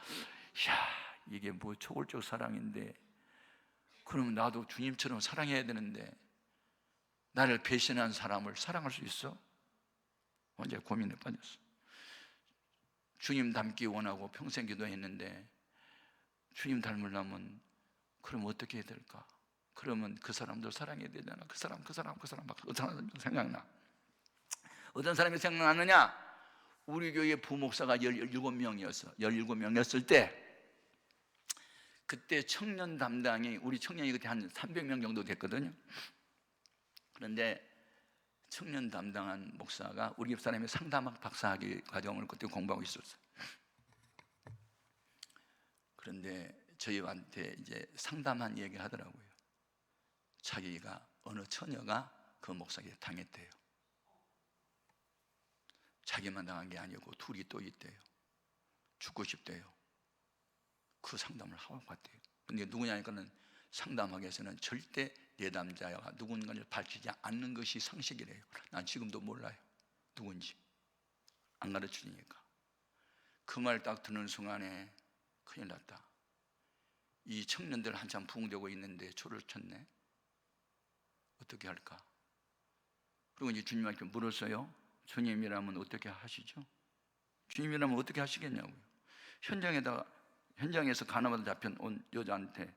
이야, 이게 뭐 초월적 사랑인데, 그러면 나도 주님처럼 사랑해야 되는데 나를 배신한 사람을 사랑할 수 있어? 완전 고민에 빠졌어. 주님 닮기 원하고 평생 기도했는데 주님 닮으려면 그럼 어떻게 해야 될까? 그러면 그 사람도 사랑해야 되잖아. 그 사람 막 어떤 사람 생각나. 어떤 사람이 생각나느냐? 우리 교회 부목사가 17명이었을 때, 그때 청년 담당이, 우리 청년이 그때 한 300명 정도 됐거든요. 그런데 청년 담당한 목사가 우리 집 사람이 상담학 박사학위 과정을 그때 공부하고 있었어요. 그런데 저희한테 이제 상담한 얘기 하더라고요. 자기가 어느 처녀가 그 목사에게 당했대요. 자기만 당한 게 아니고 둘이 또 있대요. 죽고 싶대요. 그 상담을 하고 갔대요. 근데 누구냐니까는 상담학에서는 절대 내담자가 누군가를 밝히지 않는 것이 상식이래요. 난 지금도 몰라요. 누군지 안 가르쳐주니까. 그 말 딱 듣는 순간에 큰일 났다. 이 청년들 한참 부흥되고 있는데 초를 쳤네. 어떻게 할까? 그리고 이제 주님한테 물었어요. 주님이라면 어떻게 하시죠? 주님이라면 어떻게 하시겠냐고요. 현장에서 가나마다 잡혀온 여자한테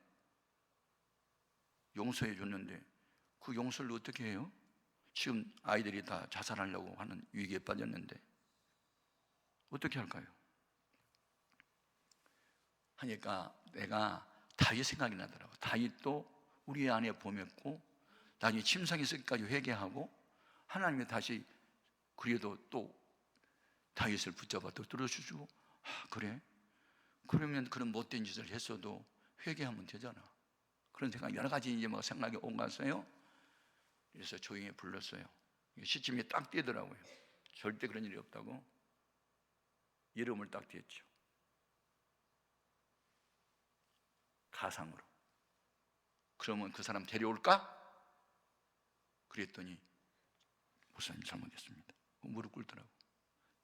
용서해 줬는데 그 용서를 어떻게 해요? 지금 아이들이 다 자살하려고 하는 위기에 빠졌는데 어떻게 할까요? 하니까 내가 다윗 생각이 나더라고. 다윗도 우리 안에 범했고 나중에 침상에 서기까지 회개하고 하나님이 다시 그래도 또 다윗을 붙잡아 또 들어주시고, 그래? 그러면 그런 못된 짓을 했어도 회개하면 되잖아. 그런 생각, 여러 가지 이제 막 생각이 온 거였어요. 그래서 조용히 불렀어요. 시침이 딱 띄더라고요. 절대 그런 일이 없다고. 이름을 딱 띄었죠. 가상으로. 그러면 그 사람 데려올까? 그랬더니 목사님 잘못했습니다. 무릎 꿇더라고.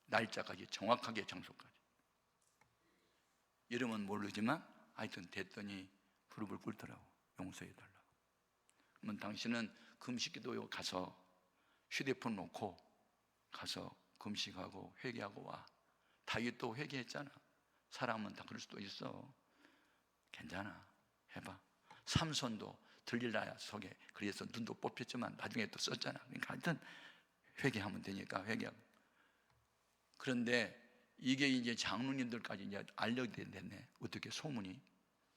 날짜까지 정확하게 장소까지. 이름은 모르지만 하여튼 됐더니 무릎을 꿇더라고. 용서해달라고. 그러면 당신은 금식기도에 가서 휴대폰 놓고 가서 금식하고 회개하고 와. 다윗도 회개했잖아. 사람은 다 그럴 수도 있어. 괜찮아. 해봐. 삼손도 들릴라야 속에 그래서 눈도 뽑혔지만 나중에 또 썼잖아. 그러니까 하여튼 회개하면 되니까 회개하고. 그런데 이게 이제 장로님들까지 이제 알려야 됐네. 어떻게 소문이.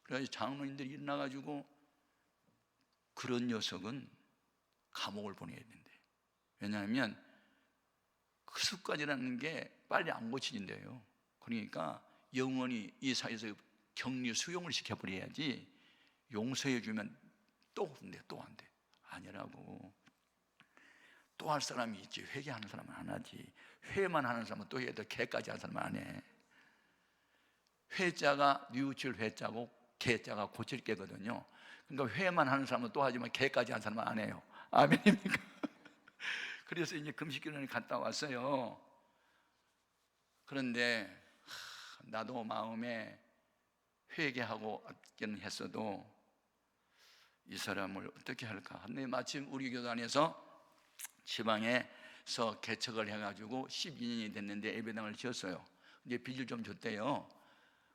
그래서 장로님들이 일어나가지고 그런 녀석은 감옥을 보내야 된대. 왜냐하면 그 습관이라는 게 빨리 안 고쳐진대요. 그러니까 영원히 이 사회에서 격리 수용을 시켜버려야지. 용서해주면 또 근데 또 안 돼. 아니라고. 또 할 사람이 있지. 회개하는 사람은 안 하지. 회만 하는 사람은 또 해야 돼. 개까지 하는 사람은 안 해. 회자가 뉘우칠 회자고 개자가 고칠 개거든요. 그러니까 회만 하는 사람은 또 하지만 개까지 하는 사람은 안 해요. 아멘입니까? 그래서 이제 금식기도원에 갔다 왔어요. 그런데 나도 마음에 회개하고 앞기는 했어도 이 사람을 어떻게 할까? 근데 마침 우리 교단에서 지방에서 개척을 해가지고 12년이 됐는데 예배당을 지었어요. 이제 빚을 좀 줬대요.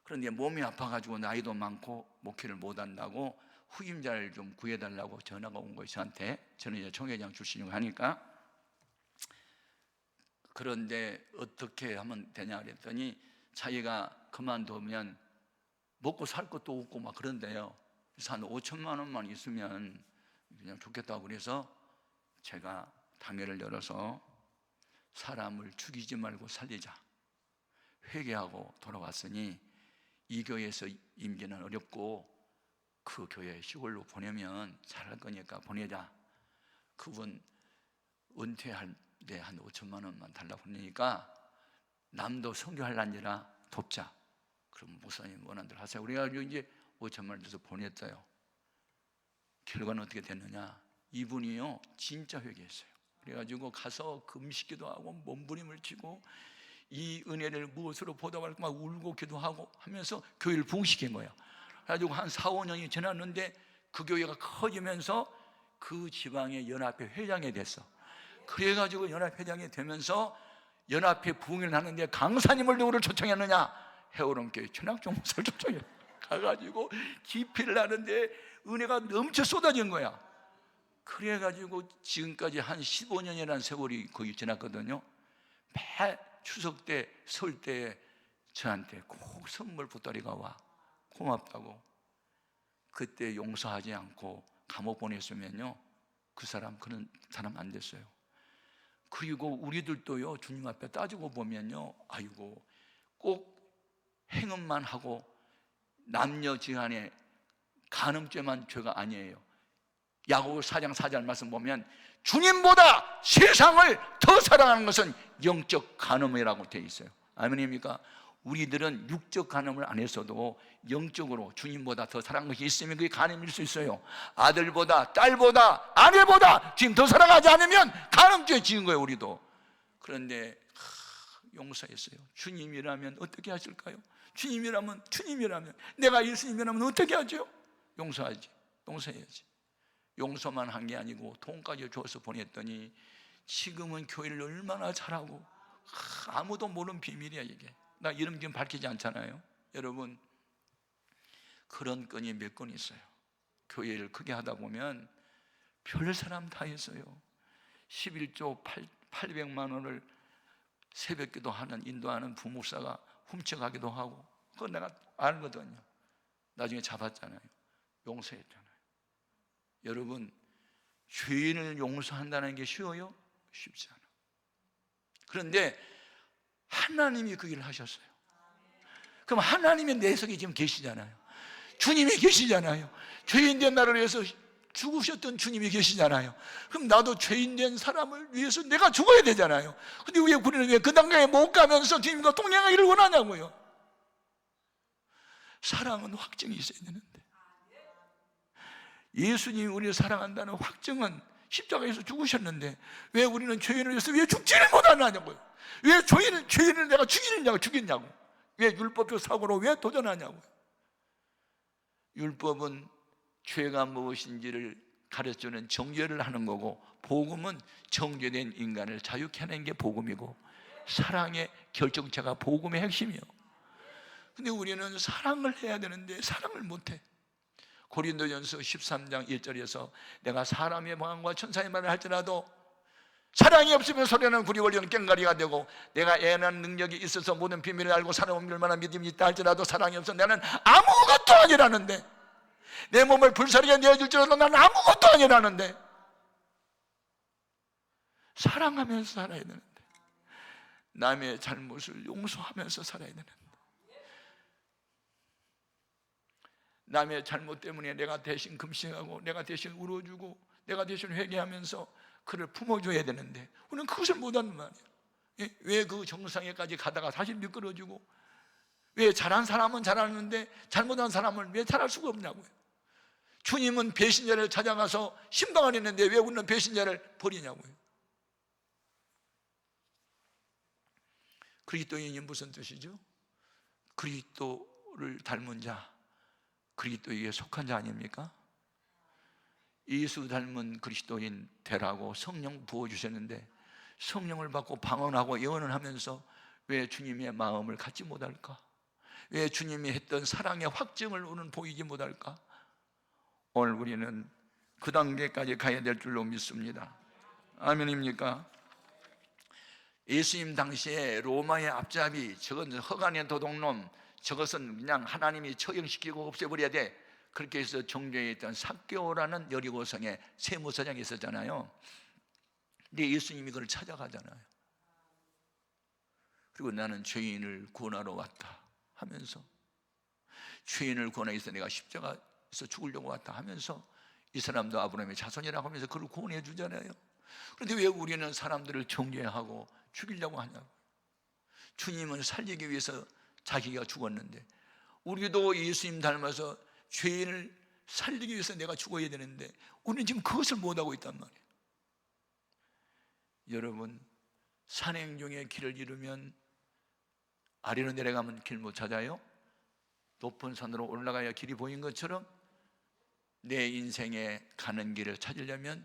그런데 몸이 아파가지고 나이도 많고 목회를 못한다고 후임자를 좀 구해달라고 전화가 온 거예요, 저한테. 저는 이제 총회장 출신이고 하니까. 그런데 어떻게 하면 되냐 그랬더니 자기가 그만두면 먹고 살 것도 없고 막 그런데요. 그래서 한 5천만 원만 있으면 그냥 좋겠다고 그래서 제가 당회를 열어서 사람을 죽이지 말고 살리자, 회개하고 돌아왔으니 이 교회에서 임기는 어렵고 그 교회 시골로 보내면 잘할 거니까 보내자. 그분 은퇴할 때 한 5천만 원만 달라고 그러니까 남도 선교할란지라 돕자. 그럼 목사님 원하는 대로 하세요. 그래가지고 이제 5천만 원 줘서 보냈어요. 결과는 어떻게 됐느냐? 이분이요 진짜 회개했어요. 그래가지고 가서 금식기도 하고 몸부림을 치고 이 은혜를 무엇으로 보답할까 막 울고 기도하고 하면서 교회를 부흥시킨 거예요. 그래가지고 한 4, 5년이 지났는데 그 교회가 커지면서 그 지방의 연합회 회장이 됐어. 그래가지고 연합회장이 되면서 연합회 부흥을 하는데 강사님을 누구를 초청했느냐? 해오름교회 천학종 목사를 초청해 가가지고 집회를 하는데 은혜가 넘쳐 쏟아진 거야. 그래가지고 지금까지 한 15년이라는 세월이 거의 지났거든요. 매 추석 때, 설 때 저한테 꼭 선물 보따리가 와. 고맙다고. 그때 용서하지 않고 감옥 보냈으면요 그 사람 그런 사람 안 됐어요. 그리고 우리들도요 주님 앞에 따지고 보면요, 아이고 꼭 행음만 하고 남녀지간에 간음죄만 죄가 아니에요. 야고보 4장 4절 말씀 보면 주님보다 세상을 더 사랑하는 것은 영적 간음이라고 되어 있어요. 아멘입니까? 우리들은 육적 간음을 안 했어도 영적으로 주님보다 더 사랑하는 것이 있으면 그게 간음일 수 있어요. 아들보다 딸보다 아내보다 지금 더 사랑하지 않으면 간음죄 지은 거예요, 우리도. 그런데 용서했어요. 주님이라면 어떻게 하실까요? 주님이라면 내가 예수님이라면 어떻게 하죠? 용서하지, 용서해야지. 용서만 한 게 아니고 돈까지 줘서 보냈더니 지금은 교회를 얼마나 잘하고, 아무도 모르는 비밀이야 이게. 나 이름 지금 밝히지 않잖아요. 여러분, 그런 건이 몇 건 있어요. 교회를 크게 하다 보면 별 사람 다 했어요. 11조 800만 원을 새벽기도 하는 인도하는 부목사가 훔쳐가기도 하고, 그건 내가 알거든요. 나중에 잡았잖아요. 용서했잖아요. 여러분, 죄인을 용서한다는 게 쉬워요? 쉽지 않아요. 그런데 하나님이 그 일을 하셨어요. 그럼 하나님의 내 속에 지금 계시잖아요. 주님이 계시잖아요. 죄인된 나를 위해서 죽으셨던 주님이 계시잖아요. 그럼 나도 죄인된 사람을 위해서 내가 죽어야 되잖아요. 근데 왜 우리는 왜 그 단계에 못 가면서 주님과 동행하기를 원하냐고요. 사랑은 확증이 있어야 되는데, 예수님이 우리를 사랑한다는 확증은 십자가에서 죽으셨는데 왜 우리는 죄인을 위해서 왜 죽지를 못하냐고요. 왜 죄인을 내가 죽이냐고. 왜 율법적 사고로 왜 도전하냐고요. 율법은 죄가 무엇인지를 가르쳐주는 정죄를 하는 거고, 복음은 정죄된 인간을 자유케 하는 게 복음이고, 사랑의 결정체가 복음의 핵심이에요. 근데 우리는 사랑을 해야 되는데 사랑을 못해. 고린도전서 13장 1절에서 내가 사람의 마음과 천사의 말을 할지라도 사랑이 없으면 소리하는 구리 원리는 깽가리가 되고, 내가 애는 능력이 있어서 모든 비밀을 알고 사람 얼마나 믿음이 있다 할지라도 사랑이 없어 나는 아무것도 아니라는데, 내 몸을 불사르게 내어줄지라도 나는 아무것도 아니라는데, 사랑하면서 살아야 되는데, 남의 잘못을 용서하면서 살아야 되는데, 남의 잘못 때문에 내가 대신 금식하고 내가 대신 울어주고 내가 대신 회개하면서 그를 품어줘야 되는데 우리는 그것을 못하는 말이에요. 왜 그 정상에까지 가다가 다시 미끄러지고, 왜 잘한 사람은 잘하는데 잘못한 사람은 왜 잘할 수가 없냐고요. 주님은 배신자를 찾아가서 신방을 했는데 왜 우리는 배신자를 버리냐고요. 그리스도인이 무슨 뜻이죠? 그리스도를 닮은 자, 그리스도에게 속한 자 아닙니까? 예수 닮은 그리스도인 되라고 성령 부어주셨는데 성령을 받고 방언하고 예언을 하면서 왜 주님의 마음을 갖지 못할까? 왜 주님이 했던 사랑의 확증을 우리는 보이지 못할까? 오늘 우리는 그 단계까지 가야 될 줄로 믿습니다. 아멘입니까? 예수님 당시에 로마의 앞잡이, 저건 허간의 도둑놈, 저것은 그냥 하나님이 처형시키고 없애버려야 돼, 그렇게 해서 정죄에 있던 삭개오라는 여리고성에 세무서장이 있었잖아요. 근데 예수님이 그걸 찾아가잖아요. 그리고 나는 죄인을 구원하러 왔다 하면서, 죄인을 구원하기 위해서 내가 십자가에서 죽으려고 왔다 하면서, 이 사람도 아브라함의 자손이라고 하면서 그를 구원해 주잖아요. 그런데 왜 우리는 사람들을 정죄하고 죽이려고 하냐고. 주님은 살리기 위해서 자기가 죽었는데, 우리도 예수님 닮아서 죄인을 살리기 위해서 내가 죽어야 되는데 우리는 지금 그것을 못하고 있단 말이에요. 여러분, 산행 중에 길을 잃으면 아래로 내려가면 길 못 찾아요? 높은 산으로 올라가야 길이 보인 것처럼 내 인생에 가는 길을 찾으려면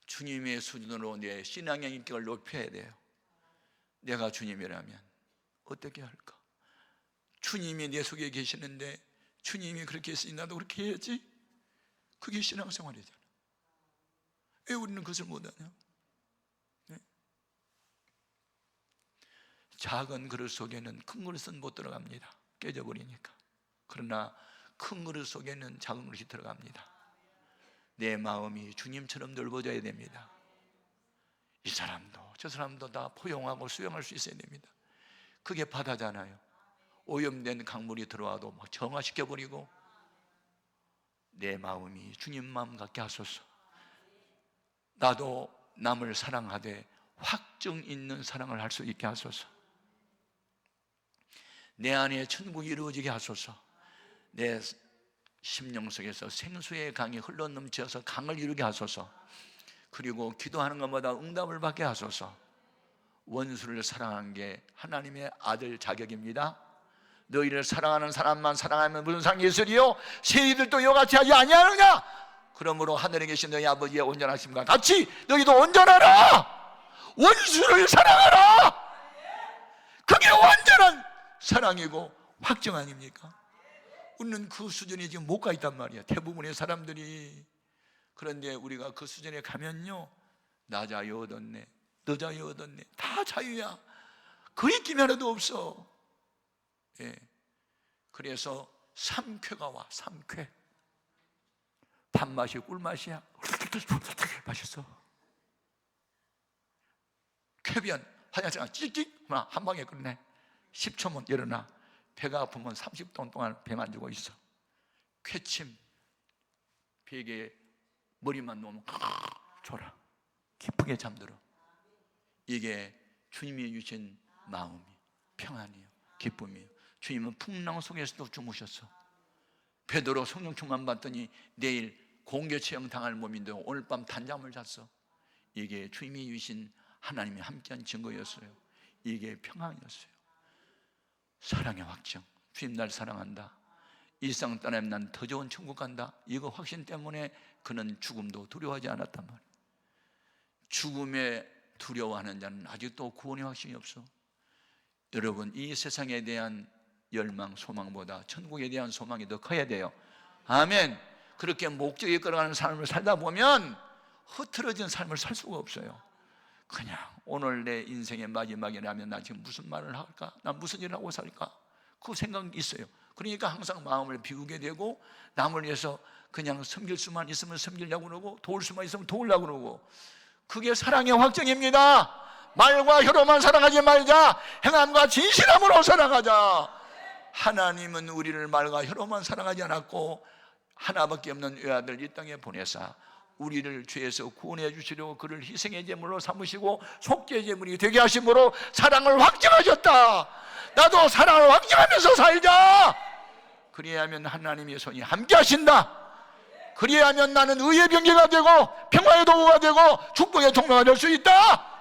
주님의 수준으로 내 신앙의 인격을 높여야 돼요. 내가 주님이라면 어떻게 할까? 주님이 내 속에 계시는데 주님이 그렇게 했으니 나도 그렇게 해야지. 그게 신앙생활이잖아. 왜 우리는 그것을 못하냐? 네? 작은 그릇 속에는 큰 그릇은 못 들어갑니다. 깨져버리니까. 그러나 큰 그릇 속에는 작은 그릇이 들어갑니다. 내 마음이 주님처럼 넓어져야 됩니다. 이 사람도 저 사람도 다 포용하고 수용할 수 있어야 됩니다. 그게 바다잖아요. 오염된 강물이 들어와도 막 정화시켜버리고, 내 마음이 주님 마음 같게 하소서. 나도 남을 사랑하되 확증 있는 사랑을 할 수 있게 하소서. 내 안에 천국이 이루어지게 하소서. 내 심령 속에서 생수의 강이 흘러넘쳐서 강을 이루게 하소서. 그리고 기도하는 것마다 응답을 받게 하소서. 원수를 사랑하는 게 하나님의 아들 자격입니다. 너희를 사랑하는 사람만 사랑하면 무슨 상이 있으리요? 세리들도 이와 같이 하지 아니하느냐? 그러므로 하늘에 계신 너희 아버지의 온전하심과 같이 너희도 온전하라. 원수를 사랑하라. 그게 완전한 사랑이고 확정 아닙니까? 우리는 그 수준에 지금 못 가 있단 말이야, 대부분의 사람들이. 그런데 우리가 그 수준에 가면요, 낮아요 얻었네, 늦어요 얻었네, 다 자유야. 거리낌 하나도 없어. 예. 그래서 삼쾌가 와. 삼쾌. 단맛이 꿀맛이야. 맛있어. 쾌변, 화장실 찍찍 한 방에 끝내. 10초면 일어나. 배가 아프면 30분 동안 배 만지고 있어. 쾌침, 베개에 머리만 놓으면 졸아. 깊게 잠들어. 이게 주님이 주신 마음이 평안이에요, 기쁨이에요. 주님은 풍랑 속에서도 주무셨어. 베드로 성령 충만 받더니 내일 공개 처형 당할 몸인데 오늘 밤 단잠을 잤어. 이게 주님이 주신 하나님이 함께한 증거였어요. 이게 평안이었어요. 사랑의 확정. 주님 날 사랑한다. 이 세상 떠나면 난 더 좋은 천국 간다. 이거 확신 때문에 그는 죽음도 두려워하지 않았단 말이에요. 죽음에 두려워하는 자는 아직도 구원의 확신이 없어. 여러분, 이 세상에 대한 열망, 소망보다 천국에 대한 소망이 더 커야 돼요. 아멘. 그렇게 목적에 끌어가는 삶을 살다 보면 흐트러진 삶을 살 수가 없어요. 그냥 오늘 내 인생의 마지막이라면 나 지금 무슨 말을 할까? 나 무슨 일을 하고 살까? 그 생각이 있어요. 그러니까 항상 마음을 비우게 되고, 남을 위해서 그냥 섬길 수만 있으면 섬기려고 그러고, 도울 수만 있으면 도우려고 그러고. 그게 사랑의 확정입니다. 말과 혀로만 사랑하지 말자. 행함과 진실함으로 사랑하자. 하나님은 우리를 말과 혀로만 사랑하지 않았고 하나밖에 없는 외아들 이 땅에 보내사 우리를 죄에서 구원해 주시려고 그를 희생의 제물로 삼으시고 속죄의 제물이 되게 하심으로 사랑을 확증하셨다. 나도 사랑을 확증하면서 살자. 그리하면 하나님의 손이 함께 하신다. 그리하면 나는 의의 병기가 되고 평화의 도구가 되고 축복의 통로가 될 수 있다.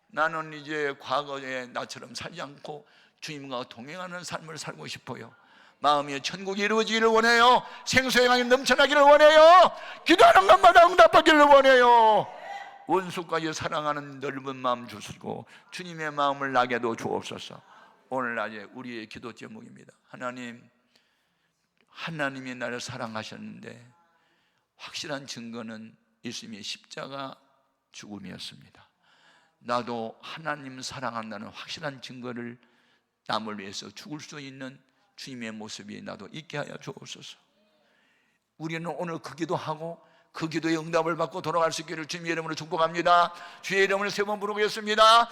나는 이제 과거의 나처럼 살지 않고 주님과 동행하는 삶을 살고 싶어요. 마음이 천국이 이루어지기를 원해요. 생수의 넘쳐나기를 원해요. 기도하는 것마다 응답받기를 원해요. 원수까지 사랑하는 넓은 마음 주시고 주님의 마음을 나게도 주옵소서. 오늘 낮에 우리의 기도 제목입니다. 하나님이 나를 사랑하셨는데 확실한 증거는 예수님의 십자가 죽음이었습니다. 나도 하나님 사랑한다는 확실한 증거를 남을 위해서 죽을 수 있는 주님의 모습이 나도 있게 하여 주옵소서. 우리는 오늘 그 기도하고 그 기도의 응답을 받고 돌아갈 수 있기를 주님의 이름으로 축복합니다. 주의 이름을 세 번 부르겠습니다.